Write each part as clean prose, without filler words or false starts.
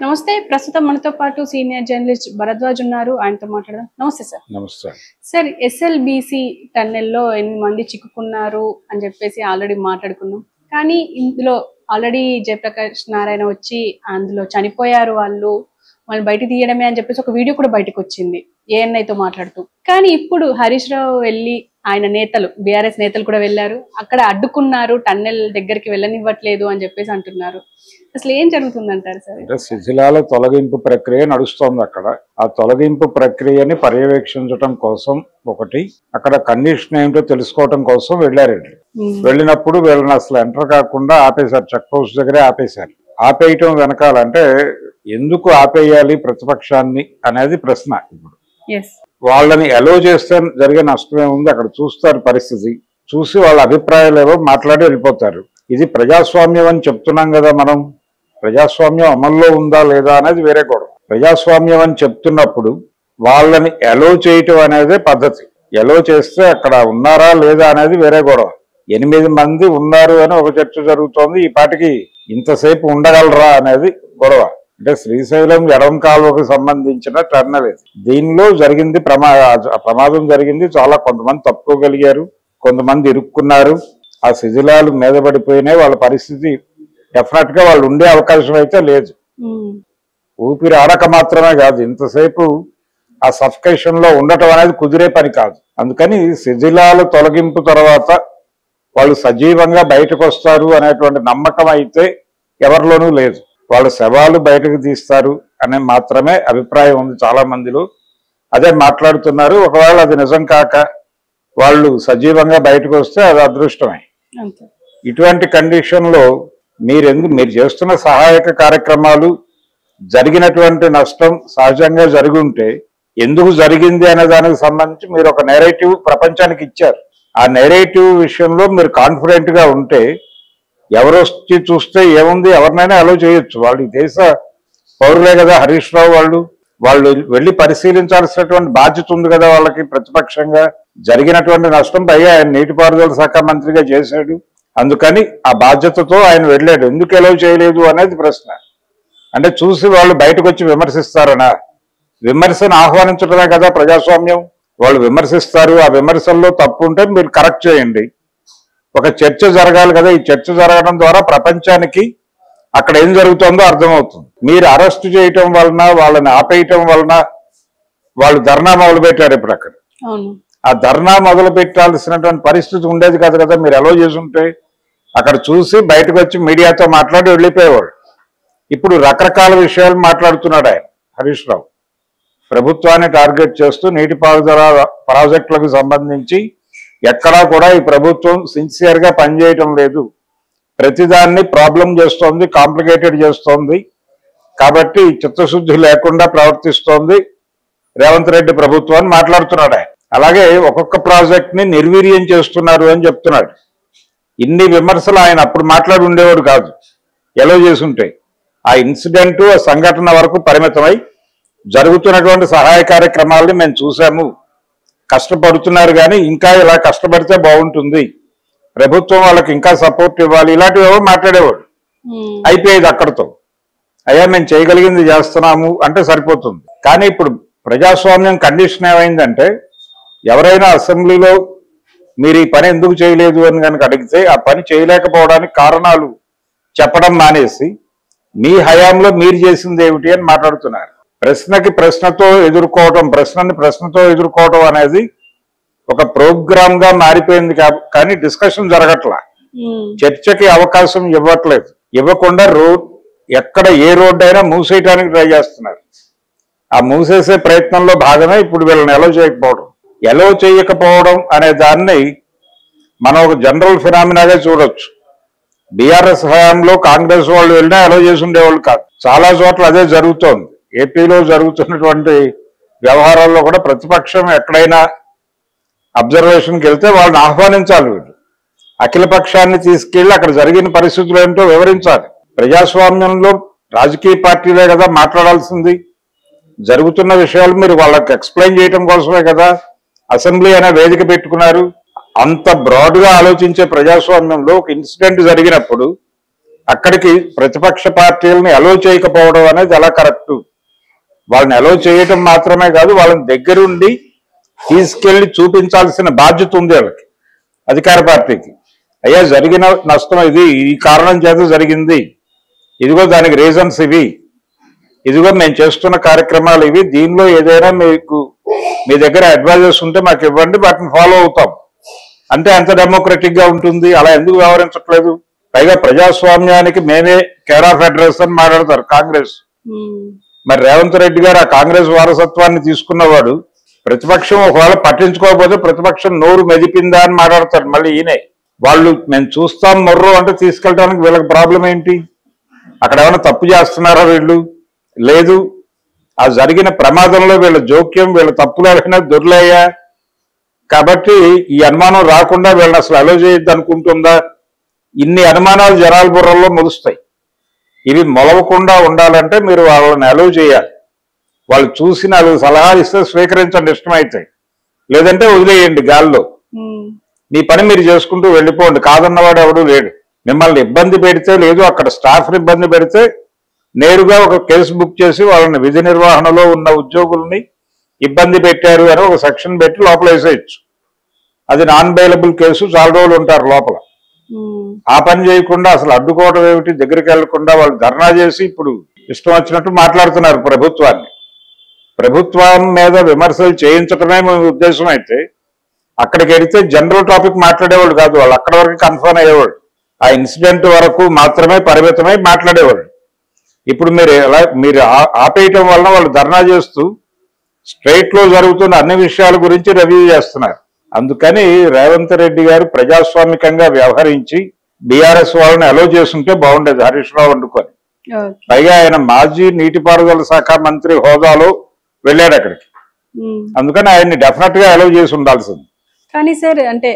నమస్తే. ప్రస్తుతం మనతో పాటు సీనియర్ జర్నలిస్ట్ భరద్వాజ్ ఉన్నారు. ఆయనతో మాట్లాడదాం. నమస్తే సార్. నమస్తే సార్, ఎస్ఎల్బిసి టన్నెల్లో 8 మంది చిక్కుకున్నారు అని చెప్పేసి ఆల్రెడీ మాట్లాడుకున్నాం. కానీ ఇందులో ఆల్రెడీ జయప్రకాష్ నారాయణ వచ్చి అందులో చనిపోయారు వాళ్ళు బయట తీయడమే అని చెప్పేసి ఒక వీడియో కూడా బయటకు వచ్చింది ఏఎన్ఐతో మాట్లాడుతూ. కానీ ఇప్పుడు హరీష్ రావు వెళ్ళి ఆయన నేతలు బీఆర్ఎస్ నేతలు కూడా వెళ్ళారు, అక్కడ అడ్డుకున్నారు, టన్నెల్ దగ్గరికి వెళ్ళనివ్వట్లేదు అని చెప్పేసి అంటున్నారు. అసలు ఏం జరుగుతుందంటారు సార్? అంటే శిథిలాల తొలగింపు ప్రక్రియ నడుస్తోంది. అక్కడ ఆ తొలగింపు ప్రక్రియని పర్యవేక్షించడం కోసం ఒకటి, అక్కడ కండిషన్ ఏమిటో తెలుసుకోవడం కోసం వెళ్ళారండి. వెళ్ళినప్పుడు వీళ్ళని అసలు ఎంటర్ కాకుండా ఆపేశారు, చెక్ పోస్ట్ దగ్గరే ఆపేశారు. ఆపేయటం వెనకాలంటే ఎందుకు ఆపేయాలి ప్రతిపక్షాన్ని అనేది ప్రశ్న. ఇప్పుడు వాళ్ళని అలో చేస్తే జరిగే నష్టమే ఉంది. అక్కడ చూస్తారు పరిస్థితి, చూసి వాళ్ళ అభిప్రాయాలు ఏవో మాట్లాడి వెళ్ళిపోతారు. ఇది ప్రజాస్వామ్యం అని చెప్తున్నాం కదా మనం. ప్రజాస్వామ్యం అమల్లో ఉందా లేదా అనేది వేరే గొడవ. ప్రజాస్వామ్యం అని చెప్తున్నప్పుడు వాళ్ళని అలో చేయటం అనేది పద్ధతి. అలో చేస్తే అక్కడ ఉన్నారా లేదా అనేది వేరే గొడవ. 8 మంది ఉన్నారు అని ఒక చర్చ జరుగుతోంది. ఈ పాటికి ఇంతసేపు ఉండగలరా అనేది గొడవ. అంటే శ్రీశైలం ఎడం కాలువకు సంబంధించిన టర్నల్ ఇది. దీనిలో జరిగింది ప్రమాదం జరిగింది. చాలా కొంతమంది తప్పుకోగలిగారు, కొంతమంది ఇరుక్కున్నారు. ఆ శిథిలాలు మీద పడిపోయినాయి. వాళ్ళ పరిస్థితి డెఫినెట్ గా వాళ్ళు ఉండే అవకాశం అయితే లేదు. ఊపిరి ఆడక మాత్రమే కాదు, ఇంతసేపు ఆ సఫికేషన్ లో ఉండటం అనేది కుదిరే పని కాదు. అందుకని శిథిలాలు తొలగింపు తర్వాత వాళ్ళు సజీవంగా బయటకు వస్తారు అనేటువంటి నమ్మకం అయితే ఎవరిలోనూ లేదు. వాళ్ళ శవాలు బయటకు తీస్తారు అనే మాత్రమే అభిప్రాయం ఉంది చాలా మందిలో. అదే మాట్లాడుతున్నారు. ఒకవేళ అది నిజం కాక వాళ్ళు సజీవంగా బయటకు వస్తే అది అదృష్టమే. ఇటువంటి కండిషన్ లో మీరు చేస్తున్న సహాయక కార్యక్రమాలు, జరిగినటువంటి నష్టం సహజంగా జరిగి ఉంటే ఎందుకు జరిగింది అనే దానికి సంబంధించి మీరు ఒక నేరేటివ్ ప్రపంచానికి ఇచ్చారు. ఆ నేరేటివ్ విషయంలో మీరు కాన్ఫిడెంట్ గా ఉంటే ఎవరు వచ్చి చూస్తే ఏముంది, ఎవరినైనా అలో చేయొచ్చు. వాళ్ళు ఈ దేశ పౌరులే కదా. హరీష్ రావు వాళ్ళు వెళ్ళి పరిశీలించాల్సినటువంటి బాధ్యత ఉంది కదా వాళ్ళకి. ప్రతిపక్షంగా జరిగినటువంటి నష్టం పైగా ఆయన నీటిపారుదల శాఖ మంత్రిగా చేశాడు. అందుకని ఆ బాధ్యతతో ఆయన వెళ్ళాడు. ఎందుకు అలో చేయలేదు అనేది ప్రశ్న. అంటే చూసి వాళ్ళు బయటకు వచ్చి విమర్శిస్తారనా? విమర్శను ఆహ్వానించడమే కదా ప్రజాస్వామ్యం. వాళ్ళు విమర్శిస్తారు, ఆ విమర్శల్లో తప్పు ఉంటే మీరు కరెక్ట్ చేయండి. ఒక చర్చ జరగాలి కదా. ఈ చర్చ జరగడం ద్వారా ప్రపంచానికి అక్కడ ఏం జరుగుతుందో అర్థమవుతుంది. మీరు అరెస్ట్ చేయటం వలన, వాళ్ళని ఆపేయటం వలన వాళ్ళు ధర్నా మొదలు పెట్టారు. ఇప్పుడు అక్కడ ఆ ధర్నా మొదలు పెట్టాల్సినటువంటి పరిస్థితి ఉండేది కాదు కదా. మీరు అలో చేసుంటే అక్కడ చూసి బయటకు వచ్చి మీడియాతో మాట్లాడి వెళ్ళిపోయేవాడు. ఇప్పుడు రకరకాల విషయాలు మాట్లాడుతున్నాడు ఆయన హరీష్ రావు. ప్రభుత్వాన్ని టార్గెట్ చేస్తూ నీటిపారుదల ప్రాజెక్టులకు సంబంధించి ఎక్కడా కూడా ఈ ప్రభుత్వం సిన్సియర్ గా పనిచేయటం లేదు, ప్రతిదాన్ని ప్రాబ్లం చేస్తోంది, కాంప్లికేటెడ్ చేస్తోంది, కాబట్టి చిత్తశుద్ధి లేకుండా ప్రవర్తిస్తోంది రేవంత్ రెడ్డి ప్రభుత్వం అని మాట్లాడుతున్నాడు ఆయన. అలాగే ఒక్కొక్క ప్రాజెక్ట్ ని నిర్వీర్యం చేస్తున్నారు అని చెప్తున్నాడు. ఇన్ని విమర్శలు ఆయన అప్పుడు మాట్లాడి ఉండేవాడు కాదు ఎలా చేసుంటే. ఆ ఇన్సిడెంట్, ఆ సంఘటన వరకు పరిమితమై జరుగుతున్నటువంటి సహాయ కార్యక్రమాలని మేము చూసాము, కష్టపడుతున్నారు, కానీ ఇంకా ఇలా కష్టపడితే బాగుంటుంది, ప్రభుత్వం వాళ్ళకి ఇంకా సపోర్ట్ ఇవ్వాలి, ఇలాంటివి ఏవో మాట్లాడేవాడు. అయిపోయేది అక్కడితో. అయ్యా మేము చేయగలిగింది చేస్తున్నాము అంటే సరిపోతుంది. కానీ ఇప్పుడు ప్రజాస్వామ్యం కండిషన్ ఏమైందంటే, ఎవరైనా అసెంబ్లీలో మీరు ఈ పని ఎందుకు చేయలేదు అని కనుక అడిగితే ఆ పని చేయలేకపోవడానికి కారణాలు చెప్పడం మానేసి మీ హయాంలో మీరు చేసింది ఏమిటి అని మాట్లాడుతున్నారు. ప్రశ్నకి ప్రశ్నతో ఎదుర్కోవటం, ప్రశ్నని ప్రశ్నతో ఎదుర్కోవటం అనేది ఒక ప్రోగ్రామ్ గా మారిపోయింది. కానీ డిస్కషన్ జరగట్లా, చర్చకి అవకాశం ఇవ్వట్లేదు. ఇవ్వకుండా ఎక్కడ ఏ రోడ్డు అయినా మూసేయడానికి ట్రై చేస్తున్నారు. ఆ మూసేసే ప్రయత్నంలో భాగమే ఇప్పుడు వీళ్ళని ఎలో చేయకపోవడం అనే దాన్ని మనం ఒక జనరల్ ఫినామినాగా చూడొచ్చు. బీఆర్ఎస్ హయాంలో కాంగ్రెస్ వాళ్ళు వెళ్ళినా అలో చేసి ఉండేవాళ్ళు కాదు. చాలా చోట్ల అదే జరుగుతోంది. ఏపీలో జరుగుతున్నటువంటి వ్యవహారాల్లో కూడా ప్రతిపక్షం ఎక్కడైనా అబ్జర్వేషన్కి వెళ్తే వాళ్ళని ఆహ్వానించాలి. వీళ్ళు అఖిల పక్షాన్ని తీసుకెళ్లి అక్కడ జరిగిన పరిస్థితులు ఏంటో వివరించాలి. ప్రజాస్వామ్యంలో రాజకీయ పార్టీలే కదా మాట్లాడాల్సింది. జరుగుతున్న విషయాలు మీరు వాళ్ళకి ఎక్స్ప్లెయిన్ చేయడం కోసమే కదా అసెంబ్లీ అనే వేదిక పెట్టుకున్నారు. అంత బ్రాడ్ గా ఆలోచించే ప్రజాస్వామ్యంలో ఒక ఇన్సిడెంట్ జరిగినప్పుడు అక్కడికి ప్రతిపక్ష పార్టీలను అలో చేయకపోవడం అనేది ఎలా కరెక్ట్? వాళ్ళని అలో చేయటం మాత్రమే కాదు, వాళ్ళని దగ్గరుండి తీసుకెళ్లి చూపించాల్సిన బాధ్యత ఉంది వాళ్ళకి, అధికార పార్టీకి. అయ్యా జరిగిన నష్టం ఇది, ఈ కారణం చేత జరిగింది, ఇదిగో దానికి రీజన్స్ ఇవి, ఇదిగో మేము చేస్తున్న కార్యక్రమాలు ఇవి, దీనిలో ఏదైనా మీకు మీ దగ్గర అడ్వైజర్స్ ఉంటే మాకు ఇవ్వండి, వాటిని ఫాలో అవుతాం అంటే ఎంత డెమోక్రటిక్ గా ఉంటుంది. అలా ఎందుకు వ్యవహరించట్లేదు? పైగా ప్రజాస్వామ్యానికి మేమే కేర్ ఆఫ్ అడ్రస్ అని మాట్లాడతారు కాంగ్రెస్. మరి రేవంత్ రెడ్డి గారు ఆ కాంగ్రెస్ వారసత్వాన్ని తీసుకున్నవాడు, ప్రతిపక్షం ఒకవేళ పట్టించుకోకపోతే ప్రతిపక్షం నోరు మెదిపిందా అని మాట్లాడతారు మళ్ళీ ఈయనే. వాళ్ళు మేము చూస్తాం మొర్రో అంటే తీసుకెళ్ళడానికి వీళ్ళకి ప్రాబ్లం ఏంటి? అక్కడ ఏమైనా తప్పు చేస్తున్నారా వీళ్ళు? లేదు. ఆ జరిగిన ప్రమాదంలో వీళ్ళ జోక్యం, వీళ్ళ తప్పులు ఏమైనా దొర్లయ్యా కాబట్టి ఈ అనుమానం రాకుండా వీళ్ళని అసలు అలో చేయొద్దు అనుకుంటుందా? ఇన్ని అనుమానాలు జనాల బుర్రల్లో మొలుస్తాయి. ఇవి మొలవకుండా ఉండాలంటే మీరు వాళ్ళని అలో చేయాలి. వాళ్ళు చూసి 4 సలహాలు ఇస్తే స్వీకరించండి ఇష్టమైతే, లేదంటే వదిలేయండి గాల్లో. మీ పని మీరు చేసుకుంటూ వెళ్ళిపోండి, కాదన్నవాడు ఎవడూ లేడు. మిమ్మల్ని ఇబ్బంది పెడితే, లేదు అక్కడ స్టాఫ్ని ఇబ్బంది పెడితే నేరుగా ఒక కేసు బుక్ చేసి వాళ్ళని విధి నిర్వహణలో ఉన్న ఉద్యోగుల్ని ఇబ్బంది పెట్టారు అని ఒక సెక్షన్ పెట్టి లోపల వేసేయచ్చు. అది నాన్ బెయిలబుల్ కేసు, చాలా రోజులు ఉంటారు లోపల. ఆ పని చేయకుండా అసలు అడ్డుకోవడం ఏమిటి? దగ్గరికి వెళ్లకుండా వాళ్ళు ధర్నా చేసి ఇప్పుడు ఇష్టం వచ్చినట్టు మాట్లాడుతున్నారు ప్రభుత్వాన్ని. ప్రభుత్వం మీద విమర్శలు చేయించడమే మీ ఉద్దేశం అయితే అక్కడికి వెళితే జనరల్ టాపిక్ మాట్లాడేవాళ్ళు కాదు, వాళ్ళు అక్కడ వరకు కన్ఫర్మ్ అయ్యేవాళ్ళు, ఆ ఇన్సిడెంట్ వరకు మాత్రమే పరిమితమై మాట్లాడేవాళ్ళు. ఇప్పుడు మీరు ఆపేయటం వలన వాళ్ళు ధర్నా చేస్తూ స్ట్రైట్ లో జరుగుతున్న అన్ని విషయాల గురించి రివ్యూ చేస్తున్నారు. అందుకని రేవంత్ రెడ్డి గారు ప్రజాస్వామికంగా వ్యవహరించి బీఆర్ఎస్ వాళ్ళని అలో చేస్తుంటే బాగుండేది హరీష్ రావు వండుకొని. పైగా ఆయన మాజీ నీటిపారుదల శాఖ మంత్రి హోదాలో వెళ్ళాడు అక్కడికి, అందుకని ఆయన్ని డెఫినెట్ గా అలో చేసి ఉండాల్సింది. కానీ సార్ అంటే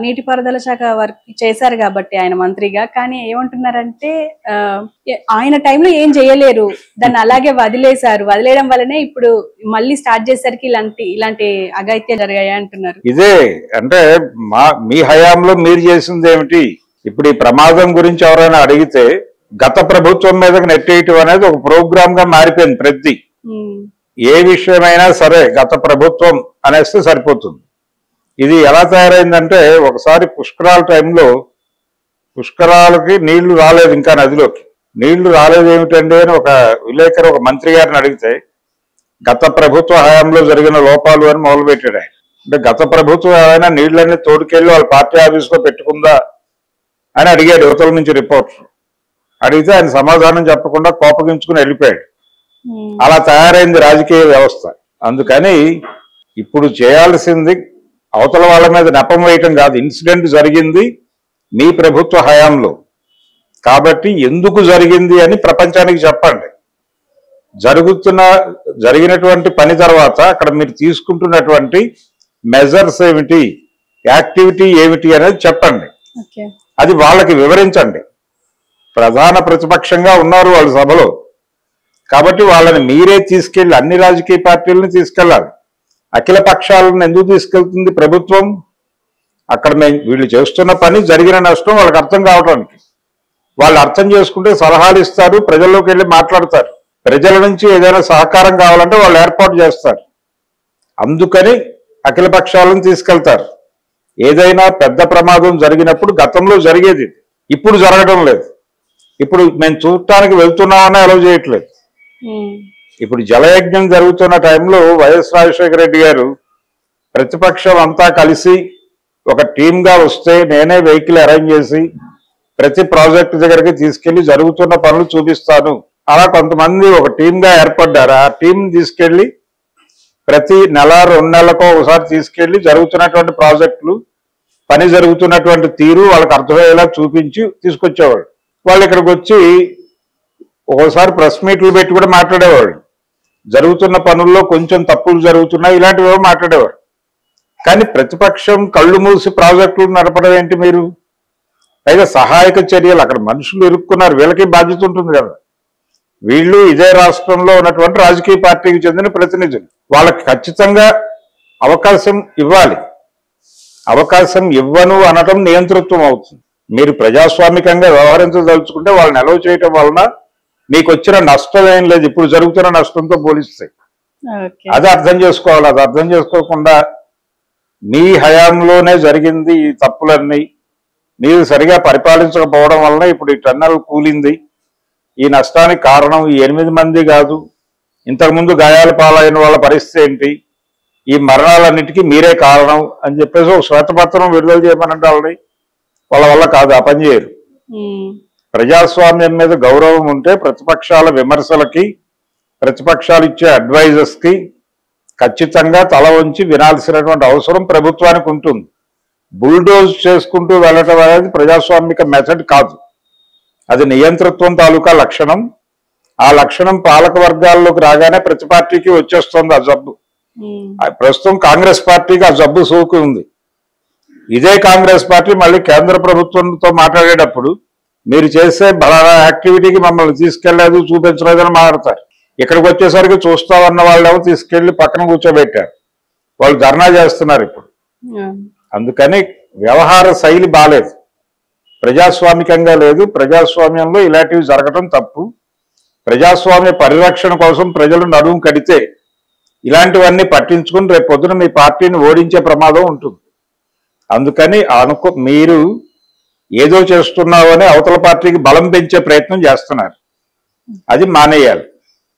నీటిపారుదల శాఖ వర్క్ చేశారు కాబట్టి ఆయన మంత్రిగా, కానీ ఏమంటున్నారంటే ఆయన టైంలో ఏం చేయలేరు, దాన్ని అలాగే వదిలేశారు, వదిలేయడం వల్లనే ఇప్పుడు మళ్ళీ స్టార్ట్ చేసరికి ఇలాంటి అఘాయిత్యాలు జరిగాయి అంటున్నారు. ఇదే అంటే మీ హయాంలో మీరు చేసింది ఏమిటి? ఇప్పుడు ఈ ప్రమాదం గురించి ఎవరైనా అడిగితే గత ప్రభుత్వం మీదకి నెట్టేయటం అనేది ఒక ప్రోగ్రామ్ గా మారిపోయింది. ప్రతి ఏ విషయమైనా సరే గత ప్రభుత్వం అనేస్తే సరిపోతుంది. ఇది ఎలా తయారైందంటే ఒకసారి పుష్కరాల టైంలో పుష్కరాలకి నీళ్లు రాలేదు, ఇంకా నదిలోకి నీళ్లు రాలేదు ఏమిటండి అని ఒక విలేకరు ఒక మంత్రి గారిని అడిగితే గత ప్రభుత్వ హయాంలో జరిగిన లోపాలు అని మొదలుపెట్టాడు ఆయన. అంటే గత ప్రభుత్వం ఏమైనా నీళ్లన్నీ తోడుకెళ్ళి వాళ్ళ పార్టీ ఆఫీస్లో పెట్టుకుందా అని అడిగాడు యువతల నుంచి రిపోర్టర్. అడిగితే ఆయన సమాధానం చెప్పకుండా కోపగించుకుని వెళ్ళిపోయాడు. అలా తయారైంది రాజకీయ వ్యవస్థ. అందుకని ఇప్పుడు చేయాల్సింది అవతల వాళ్ళ మీద నెపం వేయటం కాదు. ఇన్సిడెంట్ జరిగింది మీ ప్రభుత్వ హయాంలో కాబట్టి ఎందుకు జరిగింది అని ప్రపంచానికి చెప్పండి. జరిగినటువంటి పని తర్వాత అక్కడ మీరు తీసుకుంటున్నటువంటి మెజర్స్ ఏమిటి, యాక్టివిటీ ఏమిటి అనేది చెప్పండి. అది వాళ్ళకి వివరించండి. ప్రధాన ప్రతిపక్షంగా ఉన్నారు వాళ్ళు సభలో కాబట్టి వాళ్ళని మీరే తీసుకెళ్ళి అన్ని రాజకీయ పార్టీలను తీసుకెళ్ళాలి. అఖిల పక్షాలను ఎందుకు తీసుకెళ్తుంది ప్రభుత్వం? అక్కడ వీళ్ళు చేస్తున్న పని జరిగిన నష్టం వాళ్ళకి అర్థం కావడానికి, వాళ్ళు అర్థం చేసుకుంటే సలహాలు ఇస్తారు, ప్రజల్లోకి వెళ్ళి మాట్లాడతారు. ప్రజల నుంచి ఏదైనా సహకారం కావాలంటే వాళ్ళు ఏర్పాటు చేస్తారు. అందుకని అఖిల పక్షాలను తీసుకెళ్తారు. ఏదైనా పెద్ద ప్రమాదం జరిగినప్పుడు గతంలో జరిగేది, ఇప్పుడు జరగడం లేదు. ఇప్పుడు మేము చూడటానికి వెళ్తున్నామని అలౌ చేయట్లేదు. ఇప్పుడు జలయజ్ఞం జరుగుతున్న టైంలో వైఎస్ రాజశేఖర రెడ్డి గారు ప్రతిపక్షం అంతా కలిసి ఒక టీమ్గా వస్తే నేనే వెహికల్ అరేంజ్ చేసి ప్రతి ప్రాజెక్టు దగ్గరికి తీసుకెళ్లి జరుగుతున్న పనులు చూపిస్తాను. అలా కొంతమంది ఒక టీమ్గా ఏర్పడ్డారు. ఆ టీంని తీసుకెళ్లి ప్రతి నెల 2 నెలలకు ఒకసారి తీసుకెళ్లి జరుగుతున్నటువంటి ప్రాజెక్టులు, పని జరుగుతున్నటువంటి తీరు వాళ్ళకి అర్థమయ్యేలా చూపించి తీసుకొచ్చేవాళ్ళు. వాళ్ళు ఇక్కడికి వచ్చి ఒక్కోసారి ప్రెస్ మీట్లు పెట్టి కూడా మాట్లాడేవాళ్ళు. జరుగుతున్న పనుల్లో కొంచెం తప్పులు జరుగుతున్నాయి ఇలాంటివి మాట్లాడేవారు. కానీ ప్రతిపక్షం కళ్ళు మూసి ప్రాజెక్టులు నడపడం ఏంటి మీరు? పైగా సహాయక చర్యలు, అక్కడ మనుషులు ఇరుక్కున్నారు, వీళ్ళకి బాధ్యత ఉంటుంది కదా. వీళ్ళు ఇదే రాష్ట్రంలో ఉన్నటువంటి రాజకీయ పార్టీకి చెందిన ప్రతినిధులు, వాళ్ళకి ఖచ్చితంగా అవకాశం ఇవ్వాలి. అవకాశం ఇవ్వను అనటం నియంతృత్వం అవుతుంది. మీరు ప్రజాస్వామికంగా వ్యవహరించదలుచుకుంటే వాళ్ళని అలౌ చేయటం వలన మీకు వచ్చిన నష్టం ఏం లేదు, ఇప్పుడు జరుగుతున్న నష్టంతో పోలిస్తే. అది అర్థం చేసుకోవాలి. అది అర్థం చేసుకోకుండా మీ హయాంలోనే జరిగింది ఈ తప్పులన్నీ, మీరు సరిగా పరిపాలించకపోవడం వలన ఇప్పుడు ఈ టన్నెల్ కూలింది, ఈ నష్టానికి కారణం ఈ 8 మంది కాదు, ఇంతకుముందు గాయాల పాలైన వాళ్ళ పరిస్థితి ఏంటి, ఈ మరణాలన్నిటికీ మీరే కారణం అని చెప్పేసి ఒక శ్వేతపత్రం విడుదల చేయమనంటే వాళ్ళ వల్ల కాదు, ఆ పని చేయరు. ప్రజాస్వామ్యం మీద గౌరవం ఉంటే ప్రతిపక్షాల విమర్శలకి, ప్రతిపక్షాలు ఇచ్చే అడ్వైజర్స్ కి ఖచ్చితంగా తల వంచి వినాల్సినటువంటి అవసరం ప్రభుత్వానికి ఉంటుంది. బుల్డోజ్ చేసుకుంటూ వెళ్ళటం అనేది ప్రజాస్వామిక మెథడ్ కాదు, అది నియంతృత్వం తాలూకా లక్షణం. ఆ లక్షణం పాలక వర్గాల్లోకి రాగానే ప్రతి పార్టీకి వచ్చేస్తుంది ఆ జబ్బు. ప్రస్తుతం కాంగ్రెస్ పార్టీకి ఆ జబ్బు సోకి ఉంది. ఇదే కాంగ్రెస్ పార్టీ మళ్ళీ కేంద్ర ప్రభుత్వంతో మాట్లాడేటప్పుడు మీరు చేసే బలానా యాక్టివిటీకి మమ్మల్ని తీసుకెళ్లేదు, చూపించలేదని మాట్లాడతారు. ఇక్కడికి వచ్చేసరికి చూస్తామన్న వాళ్ళేమో తీసుకెళ్లి పక్కన కూర్చోబెట్టారు, వాళ్ళు ధర్నా చేస్తున్నారు ఇప్పుడు. అందుకని వ్యవహార శైలి బాలేదు, ప్రజాస్వామికంగా లేదు. ప్రజాస్వామ్యంలో ఇలాంటివి జరగటం తప్పు. ప్రజాస్వామ్య పరిరక్షణ కోసం ప్రజలు నడుము కడితే ఇలాంటివన్నీ పట్టించుకుని రేపు పొద్దున మీ పార్టీని ఓడించే ప్రమాదం ఉంటుంది. అందుకని మీరు ఏదో చేస్తున్నావు అని అవతల పార్టీకి బలం పెంచే ప్రయత్నం చేస్తున్నారు, అది మానేయాలి.